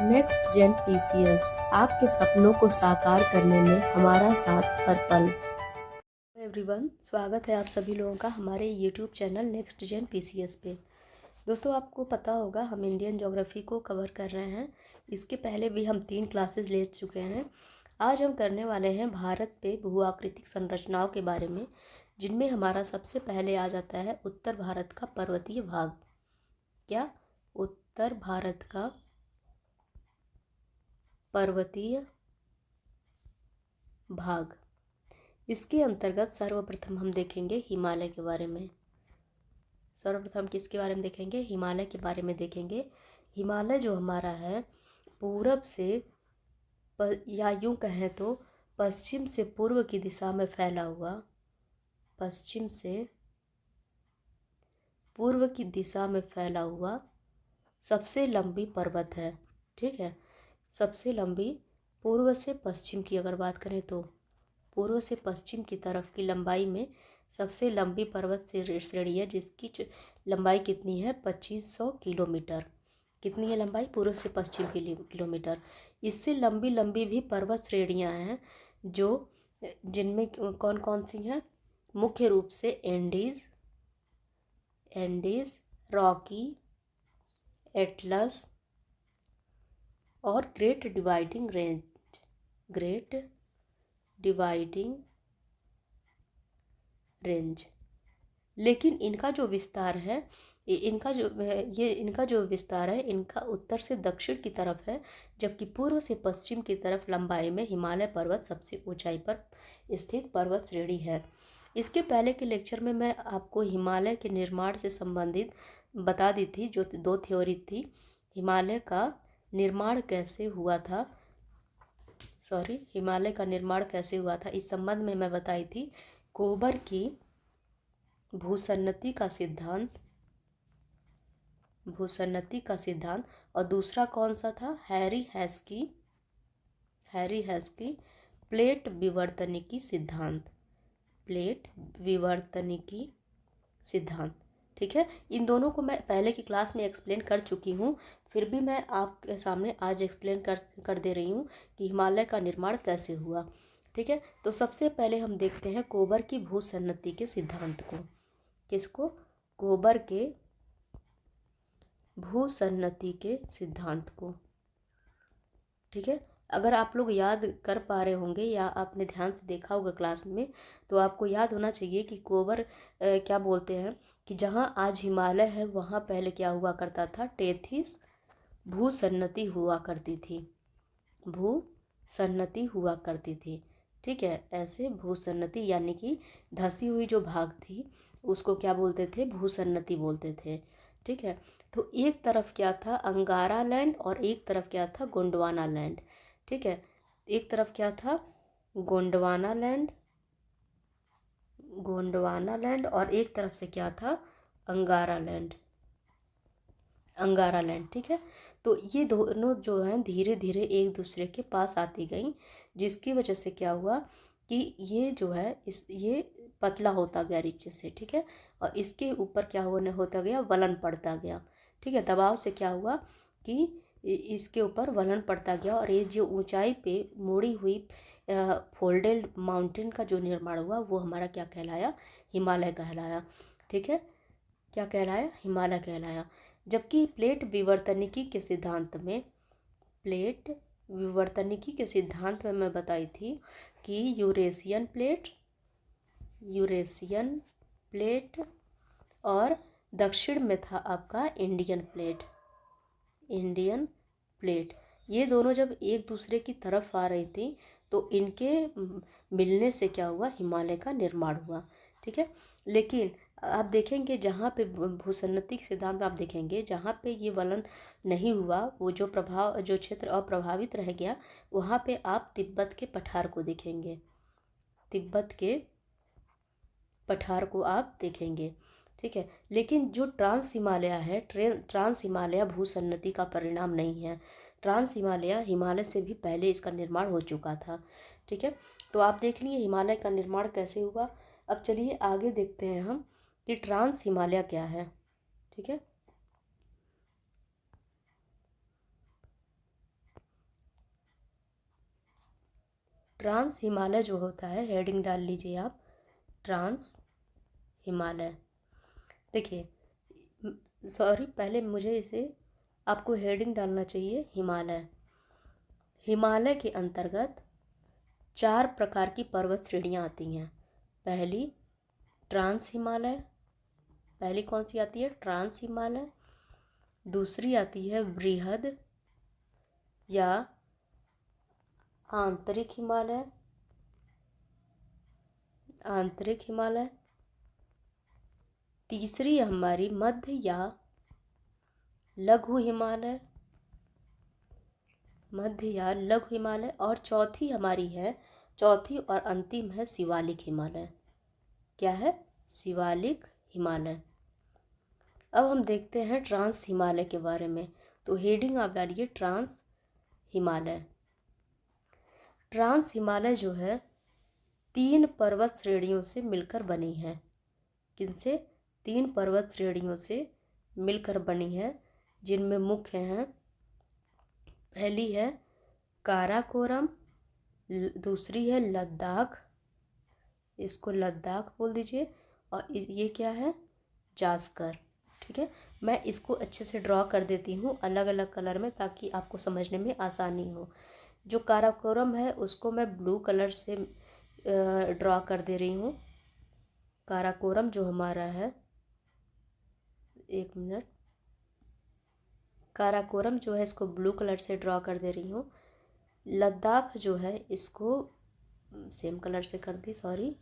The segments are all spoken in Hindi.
नेक्स्ट जेन पीसीएस आपके सपनों को साकार करने में हमारा साथ हर पल। एवरीवन, स्वागत है आप सभी लोगों का हमारे YouTube channel next gen PCS पे। दोस्तों, आपको पता होगा हम इंडियन ज्योग्राफी को कवर कर रहे हैं। इसके पहले भी हम 3 क्लासेस ले चुके हैं। आज हम करने वाले हैं भारत पे भू आकृतिक संरचनाओं के बारे में, जिनमें हमारा सबसे पहले आ जाता है उत्तर भारत का पर्वतीय भाग। क्या? उत्तर भारत का पर्वतीय भाग। इसके अंतर्गत सर्वप्रथम हम देखेंगे हिमालय के बारे में। सर्वप्रथम किसके बारे में देखेंगे? हिमालय के बारे में देखेंगे। हिमालय जो हमारा है पूरब से या यूं कहें तो पश्चिम से पूर्व की दिशा में फैला हुआ, पश्चिम से पूर्व की दिशा में फैला हुआ सबसे लंबी पर्वत है। ठीक है, सबसे लंबी पूर्व से पश्चिम की अगर बात करें तो पूर्व से पश्चिम की तरफ की लंबाई में सबसे लंबी पर्वत श्रेणी है, जिसकी लंबाई कितनी है? 2500 किलोमीटर। कितनी है लंबाई? पूर्व से पश्चिम किलोमीटर। इससे लंबी लंबी भी पर्वत श्रेणियां हैं, जो जिनमें कौन कौन सी हैं? मुख्य रूप से एंडीज, रॉकी, एटलस और ग्रेट डिवाइडिंग रेंज। लेकिन इनका जो विस्तार है, इनका जो विस्तार है इनका उत्तर से दक्षिण की तरफ है, जबकि पूर्व से पश्चिम की तरफ लंबाई में हिमालय पर्वत सबसे ऊंचाई पर स्थित पर्वत श्रेणी है। इसके पहले के लेक्चर में मैं आपको हिमालय के निर्माण से संबंधित बता दी थी, जो 2 थ्योरी थी। हिमालय का निर्माण कैसे हुआ था, हिमालय का निर्माण कैसे हुआ था, इस संबंध में मैं बताई थी कोबर की भूसन्नति का सिद्धांत, और दूसरा कौन सा था? हैरी हैस्की प्लेट विवर्तनिकी सिद्धांत। ठीक है, इन दोनों को मैं पहले की क्लास में एक्सप्लेन कर चुकी हूँ, फिर भी मैं आपके सामने आज एक्सप्लेन कर दे रही हूँ कि हिमालय का निर्माण कैसे हुआ। ठीक है, तो सबसे पहले हम देखते हैं कोबर की भूसन्नति के सिद्धांत को। किसको? कोबर के भूसन्नति के सिद्धांत को। ठीक है, अगर आप लोग याद कर पा रहे होंगे या आपने ध्यान से देखा होगा क्लास में, तो आपको याद होना चाहिए कि कोबर क्या बोलते हैं कि जहाँ आज हिमालय है वहाँ पहले क्या हुआ करता था? टेथिस भूसन्नति हुआ करती थी। ठीक है, ऐसे भूसन्नति यानी कि धसी हुई जो भाग थी उसको क्या बोलते थे? भूसन्नति बोलते थे। ठीक है, तो एक तरफ क्या था? अंगारा लैंड और एक तरफ क्या था? गोंडवाना लैंड। ठीक है, एक तरफ क्या था? गोंडवाना लैंड और एक तरफ से क्या था? अंगारा लैंड। ठीक है, तो ये दोनों जो हैं धीरे धीरे एक दूसरे के पास आती गई, जिसकी वजह से क्या हुआ कि ये जो है ये पतला होता गया नीचे से। ठीक है, और इसके ऊपर क्या होता गया? वलन पड़ता गया। ठीक है, दबाव से क्या हुआ कि इसके ऊपर वलन पड़ता गया, और ये जो ऊंचाई पे मुड़ी हुई फोल्डेड माउंटेन का जो निर्माण हुआ वो हमारा क्या कहलाया? हिमालय कहलाया। ठीक है, क्या कहलाया? हिमालय कहलाया। जबकि प्लेट विवर्तनिकी के सिद्धांत में मैं बताई थी कि यूरेशियन प्लेट और दक्षिण में था आपका इंडियन प्लेट। ये दोनों जब एक दूसरे की तरफ आ रही थी तो इनके मिलने से क्या हुआ? हिमालय का निर्माण हुआ। ठीक है, लेकिन आप देखेंगे जहाँ पे भूसन्नति के सिद्धांत में आप देखेंगे जहाँ पे ये वलन नहीं हुआ, वो जो क्षेत्र अप्रभावित रह गया, वहाँ पे आप तिब्बत के पठार को देखेंगे। ठीक है, लेकिन जो ट्रांस हिमालय भूसन्नति का परिणाम नहीं है। ट्रांस हिमालय से भी पहले इसका निर्माण हो चुका था। ठीक है, तो आप देख लिए हिमालय का निर्माण कैसे हुआ। अब चलिए आगे देखते हैं हम कि ट्रांस हिमालय क्या है। ठीक है, ट्रांस हिमालय जो होता है, हेडिंग डाल लीजिए आप, ट्रांस हिमालय। देखिए, सॉरी, पहले मुझे इसे आपको हेडिंग डालना चाहिए हिमालय। हिमालय के अंतर्गत 4 प्रकार की पर्वत श्रेणियाँ आती हैं। पहली ट्रांस हिमालय, पहली कौन सी आती है? ट्रांस हिमालय। दूसरी आती है बृहद या आंतरिक हिमालय, आंतरिक हिमालय। तीसरी हमारी मध्य या लघु हिमालय, मध्य या लघु हिमालय। और चौथी हमारी है, चौथी और अंतिम है शिवालिक हिमालय। क्या है? शिवालिक हिमालय। अब हम देखते हैं ट्रांस हिमालय के बारे में। तो हेडिंग आप डालिए ट्रांस हिमालय। ट्रांस हिमालय जो है 3 पर्वत श्रेणियों से मिलकर बनी है। किनसे? 3 पर्वत श्रेणियों से मिलकर बनी है, जिनमें मुख्य हैं, पहली है काराकोरम, दूसरी है लद्दाख, इसको लद्दाख बोल दीजिए, और ये क्या है? जास्कर। ठीक है, मैं इसको अच्छे से ड्रॉ कर देती हूँ अलग अलग कलर में, ताकि आपको समझने में आसानी हो। जो काराकोरम है उसको मैं ब्लू कलर से ड्रॉ कर दे रही हूँ। काराकोरम जो हमारा है, एक मिनट, काराकोरम जो है इसको ब्लू कलर से ड्रॉ कर दे रही हूँ। लद्दाख जो है इसको सेम कलर से कर दी, सॉरी,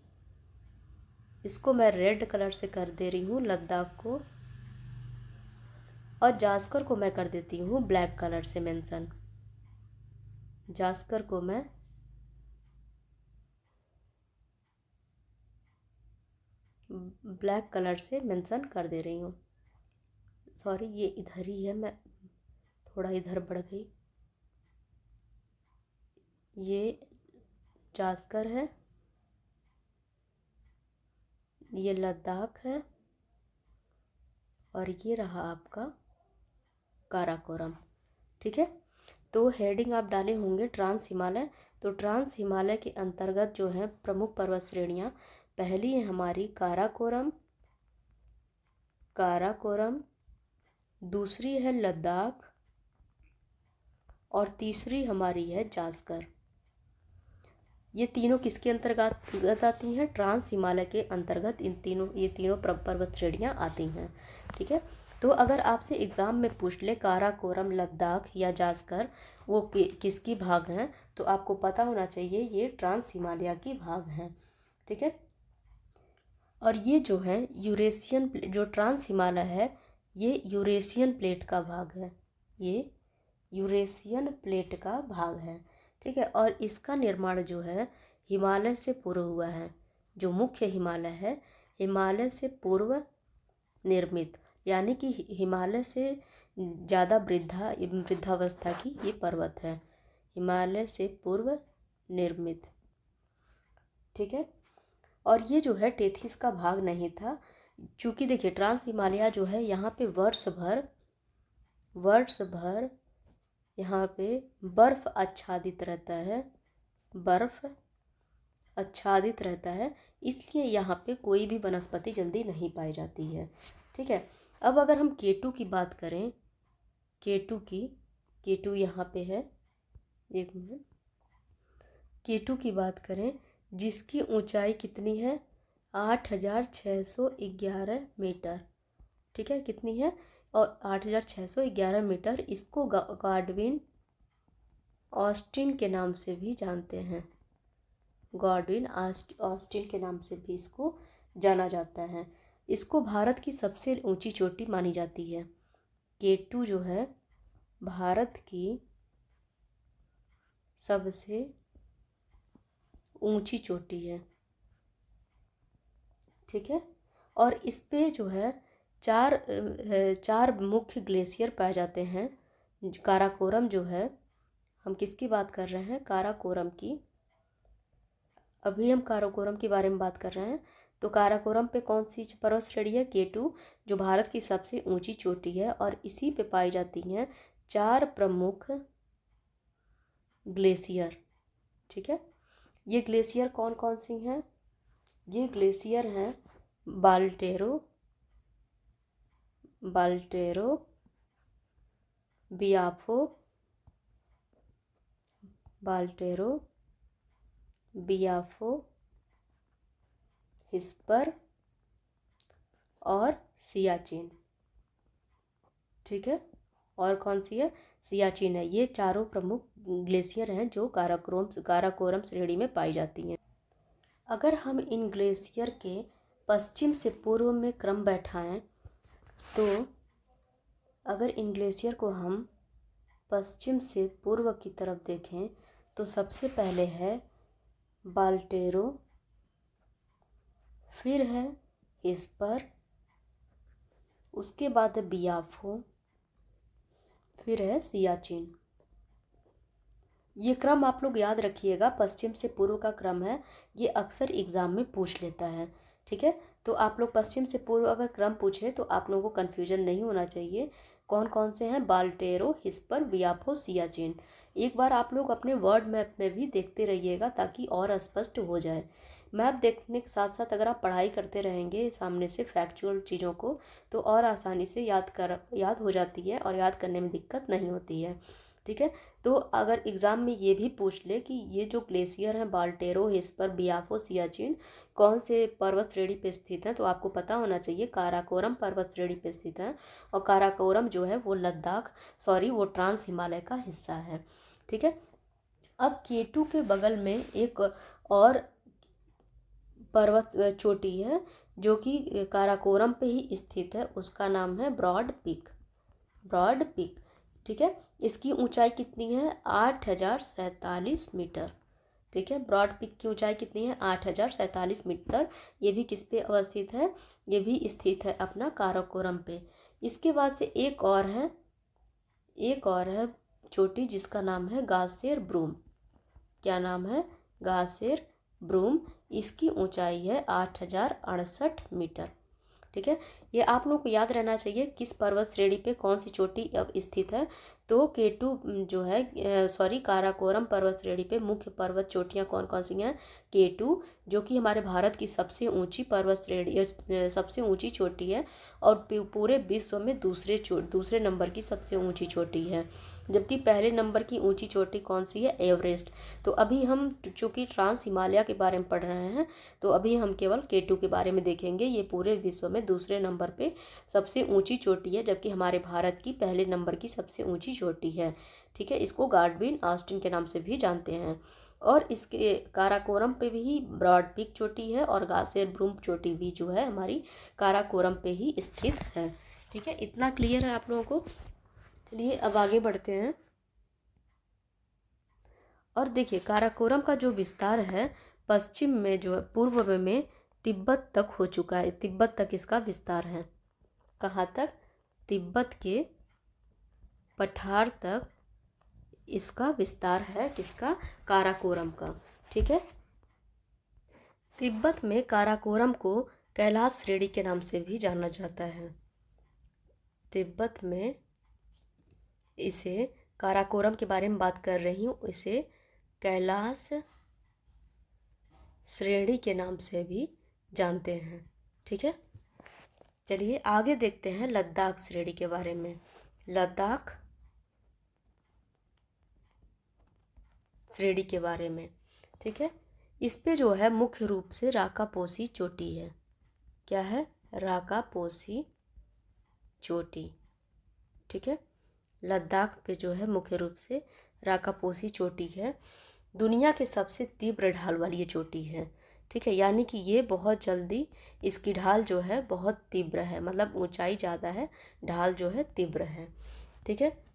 इसको मैं रेड कलर से कर दे रही हूँ लद्दाख को। और जास्कर को मैं कर देती हूँ ब्लैक कलर से मेंशन। जास्कर को मैं ब्लैक कलर से मेंशन कर दे रही हूँ। सॉरी, ये इधर ही है, मैं थोड़ा इधर बढ़ गई। ये जास्कर है, ये लद्दाख है, और ये रहा आपका काराकोरम। ठीक है, तो हेडिंग आप डाले होंगे ट्रांस हिमालय। तो ट्रांस हिमालय के अंतर्गत जो है प्रमुख पर्वत श्रेणियाँ, पहली है हमारी काराकोरम, काराकोरम, दूसरी है लद्दाख, और तीसरी हमारी है जास्कर। ये तीनों किसके अंतर्गत आती हैं? ट्रांस हिमालय के अंतर्गत ये तीनों पर्वत श्रेणियाँ आती हैं। ठीक है, तो अगर आपसे एग्ज़ाम में पूछ ले काराकोरम, लद्दाख या जास्कर वो किसकी भाग हैं, तो आपको पता होना चाहिए ये ट्रांस हिमालय की भाग हैं। ठीक है, और ये जो है यूरेशियन, जो ट्रांस हिमालय है ये यूरेशियन प्लेट का भाग है, ये यूरेशियन प्लेट का भाग है। ठीक है, और इसका निर्माण जो है हिमालय से पूर्व हुआ है। जो मुख्य हिमालय है, हिमालय से पूर्व निर्मित, यानी कि हिमालय से ज़्यादा वृद्धावस्था की ये पर्वत है, हिमालय से पूर्व निर्मित। ठीक है, और ये जो है टेथिस का भाग नहीं था, चूँकि देखिए ट्रांस हिमालय जो है यहाँ पे वर्ष भर यहाँ पे बर्फ़ आच्छादित रहता है, बर्फ़ आच्छादित रहता है, इसलिए यहाँ पे कोई भी वनस्पति जल्दी नहीं पाई जाती है। ठीक है, अब अगर हम केटू की बात करें, केटू यहाँ पे है, एक मिनट, केटू की बात करें, जिसकी ऊंचाई कितनी है? 8611 मीटर। ठीक है, कितनी है? और 8611 मीटर। इसको गॉडविन ऑस्टिन के नाम से भी जानते हैं, गॉडविन ऑस्टिन के नाम से भी इसको जाना जाता है। इसको भारत की सबसे ऊंची चोटी मानी जाती है। केटू जो है भारत की सबसे ऊंची चोटी है। ठीक है, और इस पे जो है चार मुख्य ग्लेशियर पाए जाते हैं। काराकोरम जो है, हम किसकी बात कर रहे हैं? काराकोरम की। अभी हम काराकोरम के बारे में बात कर रहे हैं। तो काराकोरम पे कौन सी पर्वत श्रेणी है? केटू, जो भारत की सबसे ऊंची चोटी है, और इसी पे पाई जाती हैं 4 प्रमुख ग्लेशियर। ठीक है, ये ग्लेशियर कौन कौन सी हैं? ये ग्लेशियर हैं बाल्टेरो, बाल्टेरो, बियाफो, बाल्टेरो, बियाफो, हिस्पर और सियाचिन। ठीक है, और कौन सी है? सियाचिन है। ये चारों प्रमुख ग्लेशियर हैं जो काराकोरम श्रेणी में पाई जाती हैं। अगर हम इन ग्लेशियर के पश्चिम से पूर्व में क्रम बैठाएं तो अगर इन ग्लेशियर को हम पश्चिम से पूर्व की तरफ देखें तो सबसे पहले है बाल्टेरो, फिर है हिस्पर, उसके बाद है बियाफो, फिर है सियाचिन। ये क्रम आप लोग याद रखिएगा, पश्चिम से पूर्व का क्रम है, ये अक्सर एग्जाम में पूछ लेता है। ठीक है, तो आप लोग पश्चिम से पूर्व अगर क्रम पूछे तो आप लोगों को कन्फ्यूजन नहीं होना चाहिए। कौन कौन से हैं? बाल्टेरो, हिस्पर, बियाफो, सियाचिन। एक बार आप लोग अपने वर्ड मैप में भी देखते रहिएगा ताकि और स्पष्ट हो जाए। मैप देखने के साथ साथ अगर आप पढ़ाई करते रहेंगे सामने से फैक्चुअल चीज़ों को तो और आसानी से याद हो जाती है और याद करने में दिक्कत नहीं होती है। ठीक है, तो अगर एग्ज़ाम में ये भी पूछ ले कि ये जो ग्लेशियर हैं बाल्टेरो, हिस्पर, बियाफो, सियाचिन कौन से पर्वत श्रेणी पे स्थित हैं, तो आपको पता होना चाहिए काराकोरम पर्वत श्रेणी पे स्थित है। और काराकोरम जो है वो वो ट्रांस हिमालय का हिस्सा है। ठीक है, अब केटू के बगल में एक और पर्वत चोटी है जो कि काराकोरम पे ही स्थित है, उसका नाम है ब्रॉड पीक। ब्रॉड पीक, ठीक है, इसकी ऊंचाई कितनी है? 8,047 मीटर। ठीक है, ब्रॉड पीक की ऊंचाई कितनी है? 8,047 मीटर। ये भी किस पे अवस्थित है? ये भी स्थित है अपना काराकोरम पे। इसके बाद से एक और है चोटी जिसका नाम है गासेर ब्रूम। क्या नाम है? गासेर ब्रूम। इसकी ऊंचाई है 8,068 मीटर। ठीक है, ये आप लोगों को याद रहना चाहिए किस पर्वत श्रेणी पे कौन सी चोटी अब स्थित है। तो केटू जो है काराकोरम पर्वत श्रेणी पे मुख्य पर्वत चोटियां कौन कौन सी हैं? केटू जो कि हमारे भारत की सबसे ऊंची पर्वत श्रेणी सबसे ऊंची चोटी है और पूरे विश्व में दूसरे नंबर की सबसे ऊंची चोटी है। जबकि पहले नंबर की ऊंची चोटी कौन सी है? एवरेस्ट। तो अभी हम चूँकि ट्रांस हिमालय के बारे में पढ़ रहे हैं तो अभी हम केवल केटू के बारे में देखेंगे। ये पूरे विश्व में दूसरे नंबर पे सबसे ऊंची चोटी है जबकि हमारे भारत की पहले नंबर की सबसे ऊंची चोटी है। ठीक है, इसको गाडविन ऑस्टिन के नाम से भी जानते हैं। और इसके काराकोरम पे भी ब्रॉड पीक चोटी है और गासेर ब्रूम चोटी भी जो है हमारी काराकोरम पे ही स्थित है। ठीक है, इतना क्लियर है आप लोगों को? चलिए अब आगे बढ़ते हैं और देखिए काराकोरम का जो विस्तार है पश्चिम में जो है पूर्व में तिब्बत तक हो चुका है। तिब्बत तक इसका विस्तार है। कहाँ तक? तिब्बत के पठार तक इसका विस्तार है। किसका? काराकोरम का। ठीक है, तिब्बत में काराकोरम को कैलाश श्रेणी के नाम से भी जाना जाता है। तिब्बत में इसे काराकोरम के बारे में बात कर रही हूँ, इसे कैलाश श्रेणी के नाम से भी जानते हैं। ठीक है, चलिए आगे देखते हैं लद्दाख श्रेणी के बारे में। लद्दाख श्रेणी के बारे में, ठीक है, इस पे जो है मुख्य रूप से राकापोसी चोटी है। क्या है? राकापोसी चोटी। ठीक है, लद्दाख पे जो है मुख्य रूप से राकापोसी चोटी है। दुनिया के सबसे तीव्र ढाल वाली ये चोटी है। ठीक है, यानी कि ये बहुत जल्दी इसकी ढाल जो है बहुत तीव्र है, मतलब ऊंचाई ज़्यादा है, ढाल जो है तीव्र है। ठीक है,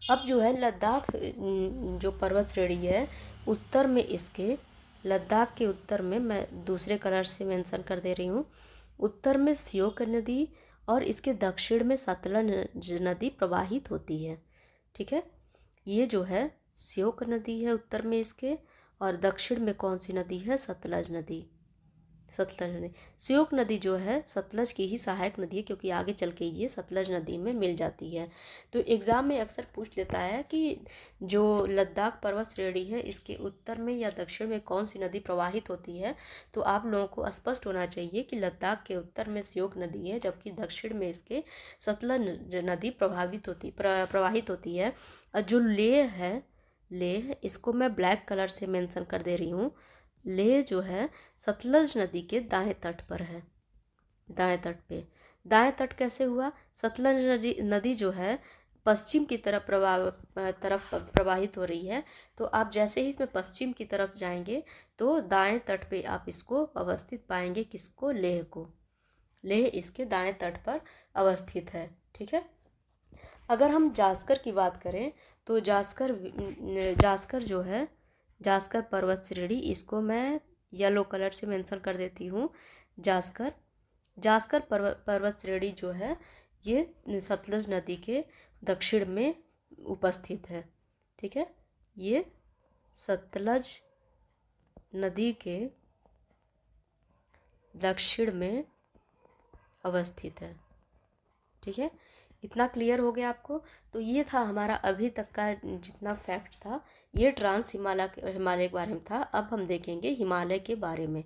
अब जो है लद्दाख जो पर्वत श्रेणी है उत्तर में इसके, लद्दाख के उत्तर में मैं दूसरे कलर से मेंशन कर दे रही हूँ, उत्तर में श्योक नदी और इसके दक्षिण में सतलज नदी प्रवाहित होती है। ठीक है, ये जो है श्योक नदी है उत्तर में इसके और दक्षिण में कौन सी नदी है? सतलज नदी। सतलज नदी। श्योक नदी जो है सतलज की ही सहायक नदी है, क्योंकि आगे चल के ये सतलज नदी में मिल जाती है। तो एग्ज़ाम में अक्सर पूछ लेता है कि जो लद्दाख पर्वत श्रेणी है इसके उत्तर में या दक्षिण में कौन सी नदी प्रवाहित होती है। तो आप लोगों को स्पष्ट होना चाहिए कि लद्दाख के उत्तर में श्योक नदी है, जबकि दक्षिण में इसके सतलज नदी प्रवाहित होती है। और जो लेह है, लेह इसको मैं ब्लैक कलर से मेंशन कर दे रही हूँ। लेह जो है सतलज नदी के दाएं तट पर है, दाएं तट पे। दाएं तट कैसे हुआ? सतलज नदी जो है पश्चिम की तरफ प्रवाहित हो रही है। तो आप जैसे ही इसमें पश्चिम की तरफ जाएंगे तो दाएं तट पे आप इसको अवस्थित पाएंगे। किसको? लेह को। लेह इसके दाएं तट पर अवस्थित है। ठीक है। अगर हम जास्कर की बात करें तो जास्कर जो है, जास्कर पर्वत श्रेणी, इसको मैं येलो कलर से मेंशन कर देती हूँ। जास्कर पर्वत श्रेणी जो है ये सतलज नदी के दक्षिण में उपस्थित है। ठीक है। ये सतलज नदी के दक्षिण में अवस्थित है। ठीक है। इतना क्लियर हो गया आपको? तो ये था हमारा अभी तक का जितना फैक्ट्स था, ये ट्रांस हिमालय के बारे में था। अब हम देखेंगे हिमालय के बारे में।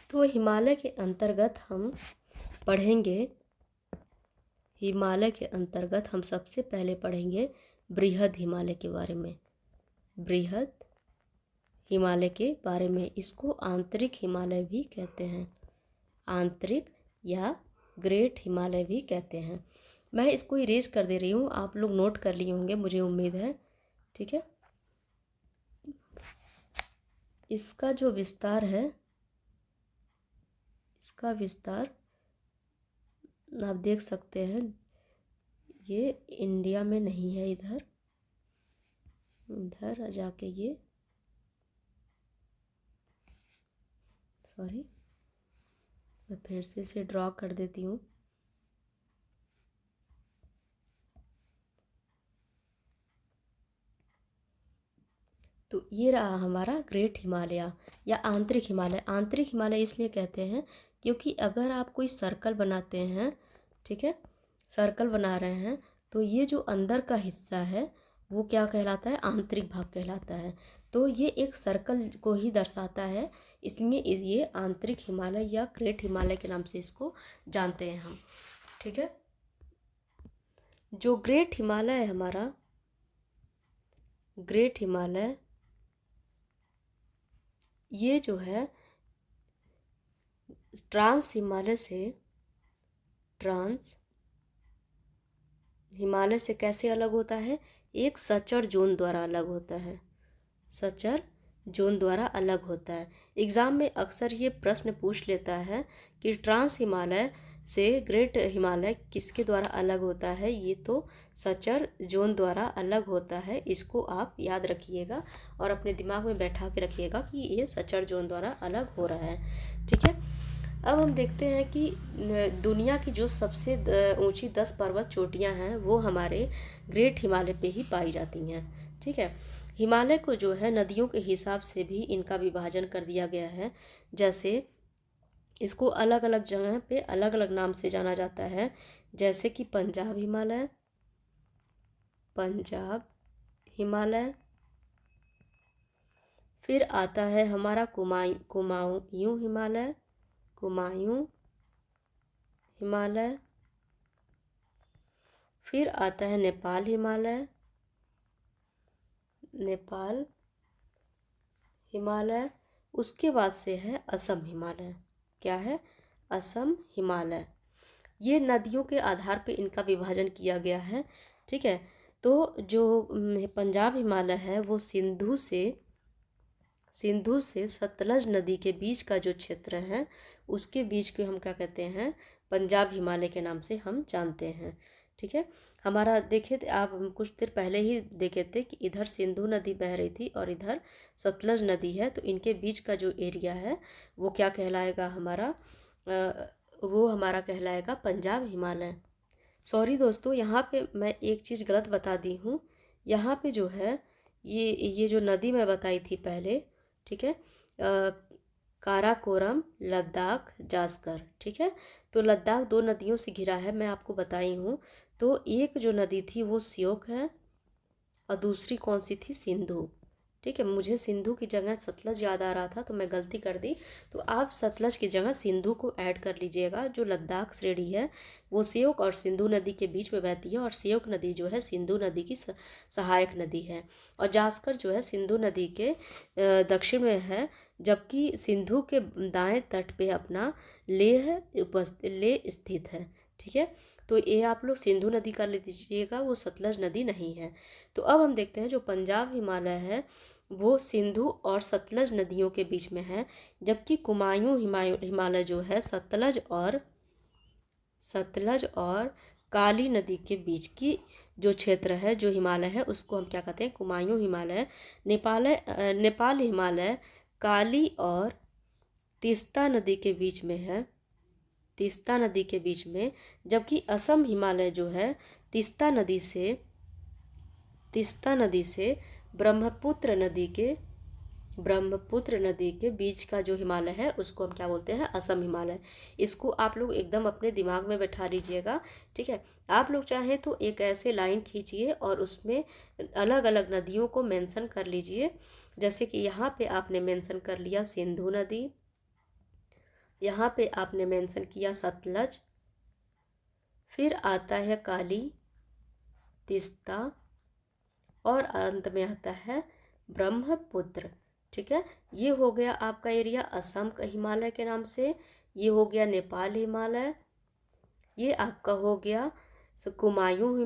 तो हिमालय के अंतर्गत हम पढ़ेंगे, हिमालय के अंतर्गत हम सबसे पहले पढ़ेंगे बृहद हिमालय के बारे में। बृहद हिमालय के बारे में, इसको आंतरिक हिमालय भी कहते हैं, आंतरिक या ग्रेट हिमालय भी कहते हैं। मैं इसको इरेज कर दे रही हूँ, आप लोग नोट कर लिए होंगे मुझे उम्मीद है। ठीक है। इसका जो विस्तार है, इसका विस्तार आप देख सकते हैं, ये इंडिया में नहीं है, इधर इधर जाके ये, सॉरी मैं फिर से इसे ड्रॉ कर देती हूँ। तो ये रहा हमारा ग्रेट हिमालय या आंतरिक हिमालय। आंतरिक हिमालय इसलिए कहते हैं क्योंकि अगर आप कोई सर्कल बनाते हैं, ठीक है, सर्कल बना रहे हैं, तो ये जो अंदर का हिस्सा है वो क्या कहलाता है? आंतरिक भाग कहलाता है। तो ये एक सर्कल को ही दर्शाता है, इसलिए ये आंतरिक हिमालय या ग्रेट हिमालय के नाम से इसको जानते हैं हम। ठीक है। जो ग्रेट हिमालय है हमारा, ग्रेट हिमालय, ये जो है ट्रांस हिमालय से कैसे अलग होता है? एक सचर जोन द्वारा अलग होता है, सचर जोन द्वारा अलग होता है। एग्ज़ाम में अक्सर ये प्रश्न पूछ लेता है कि ट्रांस हिमालय से ग्रेट हिमालय किसके द्वारा अलग होता है? ये तो सचर जोन द्वारा अलग होता है। इसको आप याद रखिएगा और अपने दिमाग में बैठा के रखिएगा कि ये सचर जोन द्वारा अलग हो रहा है। ठीक है। अब हम देखते हैं कि दुनिया की जो सबसे ऊंची 10 पर्वत चोटियां हैं वो हमारे ग्रेट हिमालय पे ही पाई जाती हैं। ठीक है। हिमालय को जो है नदियों के हिसाब से भी इनका विभाजन कर दिया गया है। जैसे इसको अलग अलग जगह पे अलग अलग नाम से जाना जाता है, जैसे कि पंजाब हिमालय, पंजाब हिमालय। फिर आता है हमारा कुमायूं हिमालय, कुमायूं हिमालय। फिर आता है नेपाल हिमालय, नेपाल हिमालय। उसके बाद से है असम हिमालय। क्या है? असम हिमालय। ये नदियों के आधार पे इनका विभाजन किया गया है। ठीक है। तो जो पंजाब हिमालय है वो सिंधु से सतलज नदी के बीच का जो क्षेत्र है उसके बीच के हम क्या कहते हैं? पंजाब हिमालय के नाम से हम जानते हैं। ठीक है। हमारा देखे थे आप, कुछ देर पहले ही देखे थे कि इधर सिंधु नदी बह रही थी और इधर सतलज नदी है, तो इनके बीच का जो एरिया है वो क्या कहलाएगा? वो हमारा कहलाएगा पंजाब हिमालय। सॉरी दोस्तों, यहाँ पे मैं एक चीज़ गलत बता दी हूँ। यहाँ पे जो है ये जो नदी मैं बताई थी पहले, ठीक है, काराकोरम, लद्दाख, जास्कर। ठीक है, तो लद्दाख 2 नदियों से घिरा है, मैं आपको बताई हूँ। तो एक जो नदी थी वो श्योक है और दूसरी कौन सी थी, सिंधु। ठीक है, मुझे सिंधु की जगह सतलज याद आ रहा था तो मैं गलती कर दी, तो आप सतलज की जगह सिंधु को ऐड कर लीजिएगा। जो लद्दाख श्रेणी है वो श्योक और सिंधु नदी के बीच में बहती है, और श्योक नदी जो है सिंधु नदी की सहायक नदी है, और जास्कर जो है सिंधु नदी के दक्षिण में है, जबकि सिंधु के दाएं तट पे अपना लेह स्थित है। ठीक है, तो ये आप लोग सिंधु नदी कर लीजिएगा, वो सतलज नदी नहीं है। तो अब हम देखते हैं जो पंजाब हिमालय है वो सिंधु और सतलज नदियों के बीच में है, जबकि कुमायूं हिमालय जो है सतलज और काली नदी के बीच की जो क्षेत्र है, जो हिमालय है, उसको हम क्या कहते हैं, कुमायूं हिमालय। नेपाल हिमालय काली और तीस्ता नदी के बीच में है, तीस्ता नदी के बीच में, जबकि असम हिमालय जो है तीस्ता नदी से ब्रह्मपुत्र नदी के बीच का जो हिमालय है उसको हम क्या बोलते हैं, असम हिमालय। इसको आप लोग एकदम अपने दिमाग में बैठा लीजिएगा। ठीक है, आप लोग चाहें तो एक ऐसे लाइन खींचिए और उसमें अलग अलग नदियों को मेंशन कर लीजिए। जैसे कि यहाँ पे आपने मेंशन कर लिया सिंधु नदी, यहाँ पे आपने मेंशन किया सतलज, फिर आता है काली, तीस्ता, और अंत में आता है ब्रह्मपुत्र। ठीक है, ये हो गया आपका एरिया असम का हिमालय के नाम से, ये हो गया नेपाल हिमालय, ये आपका हो गया कुमायूं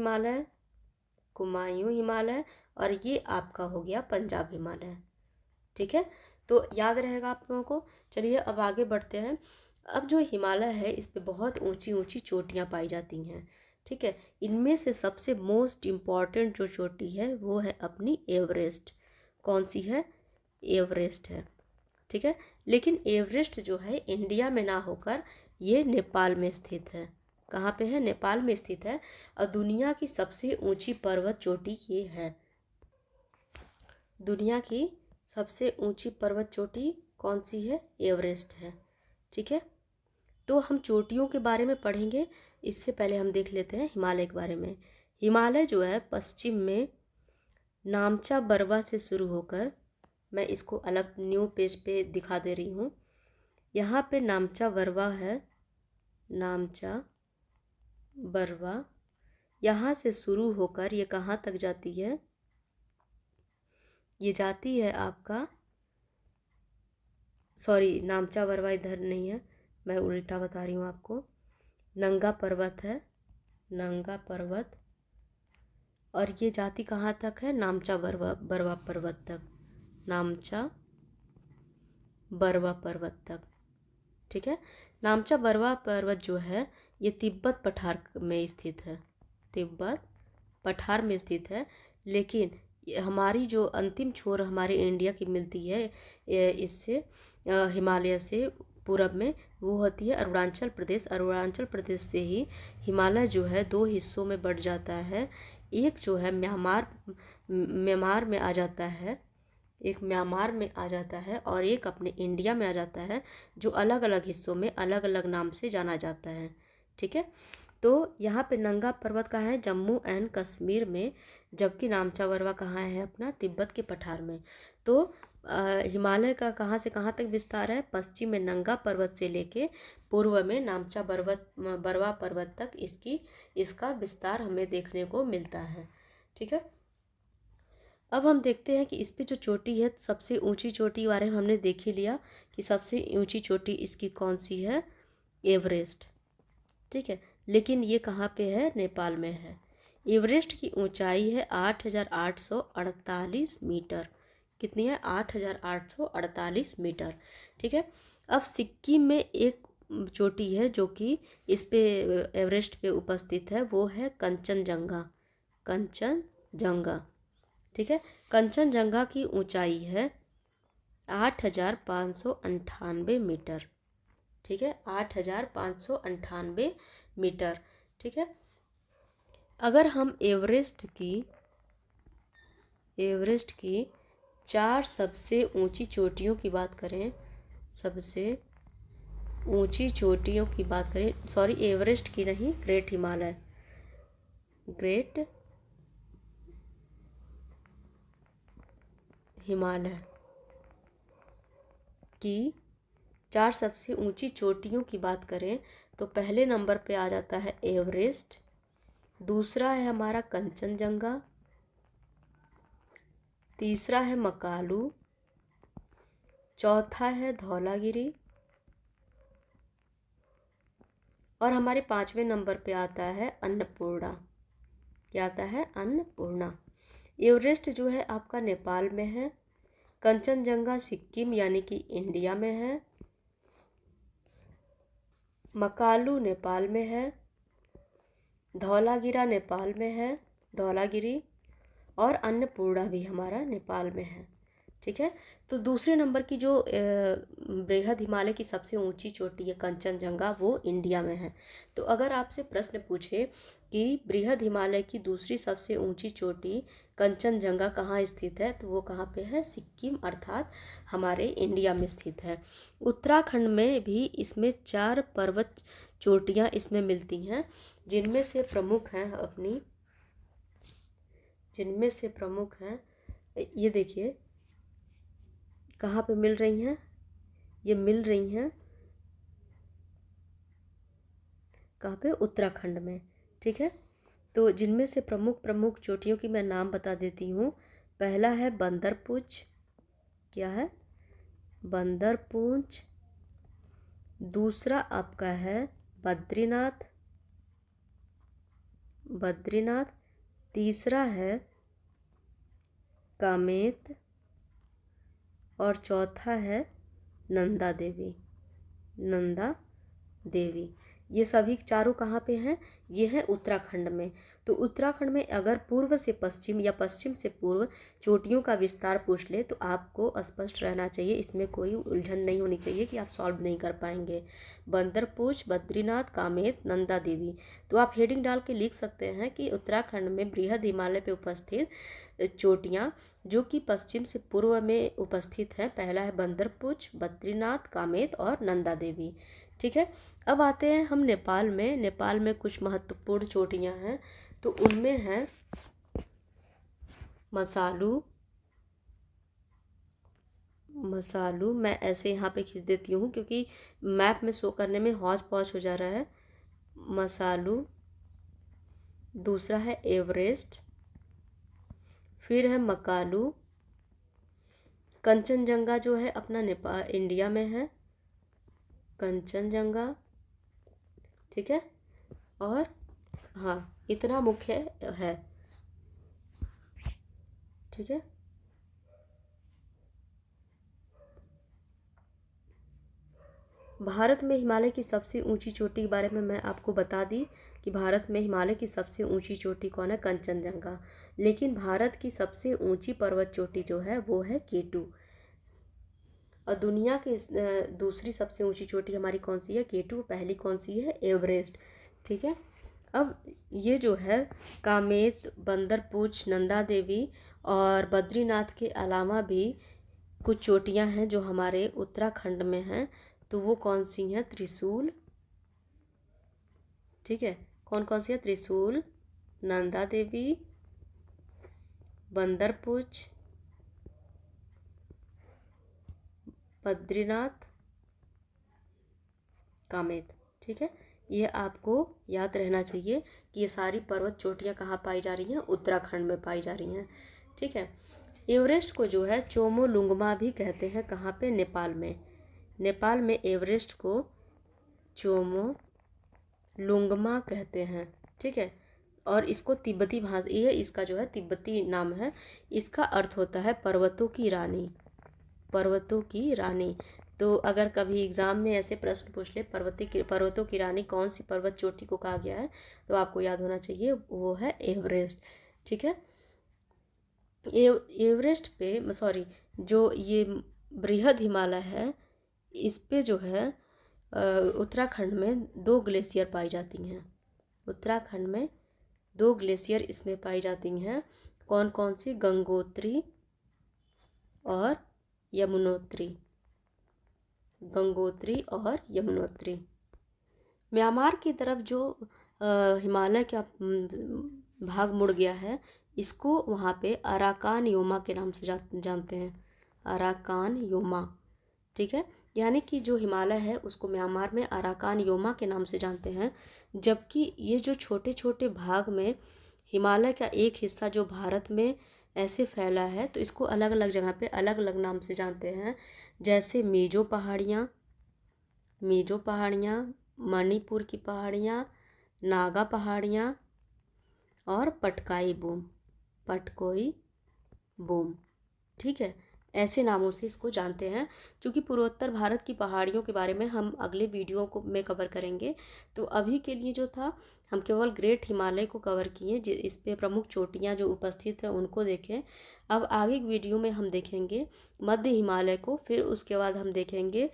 हिमालय, और ये आपका हो गया पंजाब हिमालय। ठीक है, तो याद रहेगा आप लोगों को। चलिए अब आगे बढ़ते हैं। अब जो हिमालय है इस पे बहुत ऊंची ऊंची चोटियां पाई जाती हैं। ठीक है, इनमें से सबसे मोस्ट इम्पॉर्टेंट जो चोटी है वो है अपनी एवरेस्ट। कौन सी है, एवरेस्ट है। ठीक है, लेकिन एवरेस्ट जो है इंडिया में ना होकर ये नेपाल में स्थित है। कहाँ पे है, नेपाल में स्थित है, और दुनिया की सबसे ऊंची पर्वत चोटी ये है। दुनिया की सबसे ऊंची पर्वत चोटी कौन सी है, एवरेस्ट है। ठीक है, तो हम चोटियों के बारे में पढ़ेंगे, इससे पहले हम देख लेते हैं हिमालय के बारे में। हिमालय जो है पश्चिम में नामचा बरवा से शुरू होकर, मैं इसको अलग न्यू पेज पे दिखा दे रही हूँ। यहाँ पे नामचा बरवा है, नामचा बरवा, यहाँ से शुरू होकर ये कहाँ तक जाती है, ये जाती है आपका, सॉरी नामचा बरवा इधर नहीं है, मैं उल्टा बता रही हूँ आपको। नंगा पर्वत है, नंगा पर्वत, और ये जाती कहाँ तक है, नामचा बरवा पर्वत तक, नामचा बरवा पर्वत तक। ठीक है, नामचा बरवा पर्वत जो है ये तिब्बत पठार में स्थित है, तिब्बत पठार में स्थित है। लेकिन हमारी जो अंतिम छोर हमारे इंडिया की मिलती है इससे हिमालय से पूरब में, वो होती है अरुणाचल प्रदेश। अरुणाचल प्रदेश से ही हिमालय जो है 2 हिस्सों में बढ़ जाता है। एक जो है म्यांमार में आ जाता है, एक म्यांमार में आ जाता है, और एक अपने इंडिया में आ जाता है, जो अलग अलग हिस्सों में अलग अलग नाम से जाना जाता है। ठीक है, तो यहाँ पे नंगा पर्वत कहाँ है, जम्मू एंड कश्मीर में, जबकि नामचा बरवा कहाँ है, अपना तिब्बत के पठार में। तो हिमालय का कहाँ से कहाँ तक विस्तार है, पश्चिम में नंगा पर्वत से लेके पूर्व में नामचा बरवा पर्वत तक इसका विस्तार हमें देखने को मिलता है। ठीक है, अब हम देखते हैं कि इस पे जो चोटी है, सबसे ऊंची चोटी के बारे में हमने देख ही लिया कि सबसे ऊंची चोटी इसकी कौन सी है, एवरेस्ट। ठीक है, लेकिन ये कहाँ पे है, नेपाल में है। एवरेस्ट की ऊंचाई है 8,848 मीटर। कितनी है, 8,848 मीटर। ठीक है, अब सिक्किम में एक चोटी है जो कि इस पे एवरेस्ट पे उपस्थित है, वो है कंचनजंगा, कंचनजंगा। ठीक है, कंचनजंगा की ऊंचाई है 8,598 मीटर। ठीक है, 8,598 मीटर। ठीक है, अगर हम एवरेस्ट की 4 सबसे ऊंची चोटियों की बात करें, सबसे ऊंची चोटियों की बात करें, सॉरी एवरेस्ट की नहीं, ग्रेट हिमालय, ग्रेट हिमालय की 4 सबसे ऊंची चोटियों की बात करें तो पहले नंबर पे आ जाता है एवरेस्ट, दूसरा है हमारा कंचनजंगा, तीसरा है मकालू, चौथा है धौलागिरी और हमारे 5वें नंबर पे आता है अन्नपूर्णा। क्या आता है? अन्नपूर्णा। एवरेस्ट जो है आपका नेपाल में है, कंचनजंगा सिक्किम यानी कि इंडिया में है, मकालू नेपाल में है, धौलागिरा नेपाल में है, धौलागिरी, और अन्नपूर्णा भी हमारा नेपाल में है। ठीक है, तो दूसरे नंबर की जो बृहद हिमालय की सबसे ऊंची चोटी है कंचनजंगा, वो इंडिया में है। तो अगर आपसे प्रश्न पूछे कि बृहद हिमालय की दूसरी सबसे ऊंची चोटी कंचनजंगा कहाँ स्थित है, तो वो कहाँ पे है? सिक्किम, अर्थात हमारे इंडिया में स्थित है। उत्तराखंड में भी इसमें 4 पर्वत चोटियाँ इसमें मिलती हैं, जिनमें से प्रमुख हैं, ये देखिए कहाँ पे मिल रही हैं, ये मिल रही हैं कहाँ पे? उत्तराखंड में। ठीक है, तो जिनमें से प्रमुख चोटियों की मैं नाम बता देती हूँ। पहला है बंदरपुच, क्या है? बंदरपुंज। दूसरा आपका है बद्रीनाथ, तीसरा है कामेत और चौथा है नंदा देवी। ये सभी चारों कहाँ पे हैं? ये है उत्तराखंड में। तो उत्तराखंड में अगर पूर्व से पश्चिम या पश्चिम से पूर्व चोटियों का विस्तार पूछ ले तो आपको स्पष्ट रहना चाहिए, इसमें कोई उलझन नहीं होनी चाहिए कि आप सॉल्व नहीं कर पाएंगे। बंदरपूछ, बद्रीनाथ, कामेत, नंदा देवी। तो आप हेडिंग डाल के लिख सकते हैं कि उत्तराखंड में बृहद हिमालय पे उपस्थित चोटियाँ जो कि पश्चिम से पूर्व में उपस्थित है, पहला है बंदरपूछ, बद्रीनाथ, कामेत और नंदा देवी। ठीक है, अब आते हैं हम नेपाल में कुछ महत्वपूर्ण चोटियां हैं। तो उनमें है मसालू, मैं ऐसे यहाँ पे खींच देती हूँ क्योंकि मैप में शो करने में हौच पौच हो जा रहा है। मसालू, दूसरा है एवरेस्ट, फिर है मकालू, कंचनजंगा जो है अपना नेपाल इंडिया में है, कंचनजंगा। ठीक है, और हाँ इतना मुख्य है। ठीक है, भारत में हिमालय की सबसे ऊंची चोटी के बारे में मैं आपको बता दी कि भारत में हिमालय की सबसे ऊंची चोटी कौन है? कंचनजंगा। लेकिन भारत की सबसे ऊंची पर्वत चोटी जो है वो है केटू। और दुनिया की दूसरी सबसे ऊंची चोटी हमारी कौन सी है? केटू। पहली कौन सी है? एवरेस्ट। ठीक है, अब ये जो है कामेत, बंदरपूछ, नंदा देवी और बद्रीनाथ के अलावा भी कुछ चोटियां हैं जो हमारे उत्तराखंड में हैं। तो वो कौन सी हैं? त्रिशूल। ठीक है, कौन कौन सी है? त्रिशूल, नंदा देवी, बंदरपूछ, बद्रीनाथ, कामेत। ठीक है, ये आपको याद रहना चाहिए कि ये सारी पर्वत चोटियां कहाँ पाई जा रही हैं? उत्तराखंड में पाई जा रही हैं। ठीक है, एवरेस्ट को जो है चोमोलुंगमा भी कहते हैं। कहाँ पे? नेपाल में एवरेस्ट को चोमोलुंगमा कहते हैं। ठीक है, और इसको तिब्बती भाषा, ये इसका जो है तिब्बती नाम है। इसका अर्थ होता है पर्वतों की रानी, पर्वतों की रानी। तो अगर कभी एग्जाम में ऐसे प्रश्न पूछ ले पर्वतों की रानी कौन सी पर्वत चोटी को कहा गया है, तो आपको याद होना चाहिए वो है एवरेस्ट। ठीक है, एवरेस्ट पे सॉरी जो ये बृहद हिमालय है, इस पे जो है उत्तराखंड में 2 ग्लेशियर पाई जाती हैं। उत्तराखंड में 2 ग्लेशियर इसमें पाई जाती हैं। कौन कौन सी? गंगोत्री और यमुनोत्री। गंगोत्री और यमुनोत्री। म्यांमार की तरफ जो हिमालय का भाग मुड़ गया है, इसको वहाँ पे अराकान योमा के नाम से जानते हैं, अराकान योमा। ठीक है, यानी कि जो हिमालय है उसको म्यांमार में अराकान योमा के नाम से जानते हैं, जबकि ये जो छोटे छोटे भाग में हिमालय का एक हिस्सा जो भारत में ऐसे फैला है, तो इसको अलग अलग जगह पे अलग अलग नाम से जानते हैं। जैसे मीजो पहाड़ियाँ, मणिपुर की पहाड़ियाँ, नागा पहाड़ियाँ और पटकोई बूम। ठीक है, ऐसे नामों से इसको जानते हैं। क्योंकि पूर्वोत्तर भारत की पहाड़ियों के बारे में हम अगले वीडियो को में कवर करेंगे, तो अभी के लिए जो था हम केवल ग्रेट हिमालय को कवर किए, इस पे प्रमुख चोटियाँ जो उपस्थित हैं उनको देखें। अब आगे की वीडियो में हम देखेंगे मध्य हिमालय को, फिर उसके बाद हम देखेंगे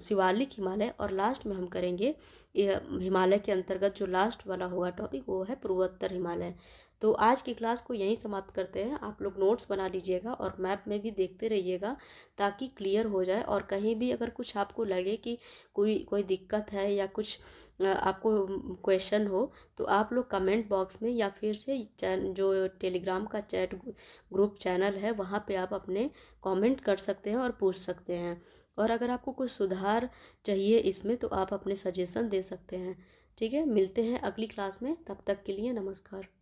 शिवालिक हिमालय, और लास्ट में हम करेंगे हिमालय के अंतर्गत जो लास्ट वाला होगा टॉपिक, वो है पूर्वोत्तर हिमालय। तो आज की क्लास को यहीं समाप्त करते हैं। आप लोग नोट्स बना लीजिएगा और मैप में भी देखते रहिएगा ताकि क्लियर हो जाए। और कहीं भी अगर कुछ आपको लगे कि कोई दिक्कत है या कुछ आपको क्वेश्चन हो, तो आप लोग कमेंट बॉक्स में या फिर से जो टेलीग्राम का चैट ग्रुप चैनल है वहाँ पे आप अपने कमेंट कर सकते हैं और पूछ सकते हैं। और अगर आपको कुछ सुधार चाहिए इसमें, तो आप अपने सजेशन दे सकते हैं। ठीक है, मिलते हैं अगली क्लास में, तब तक के लिए नमस्कार।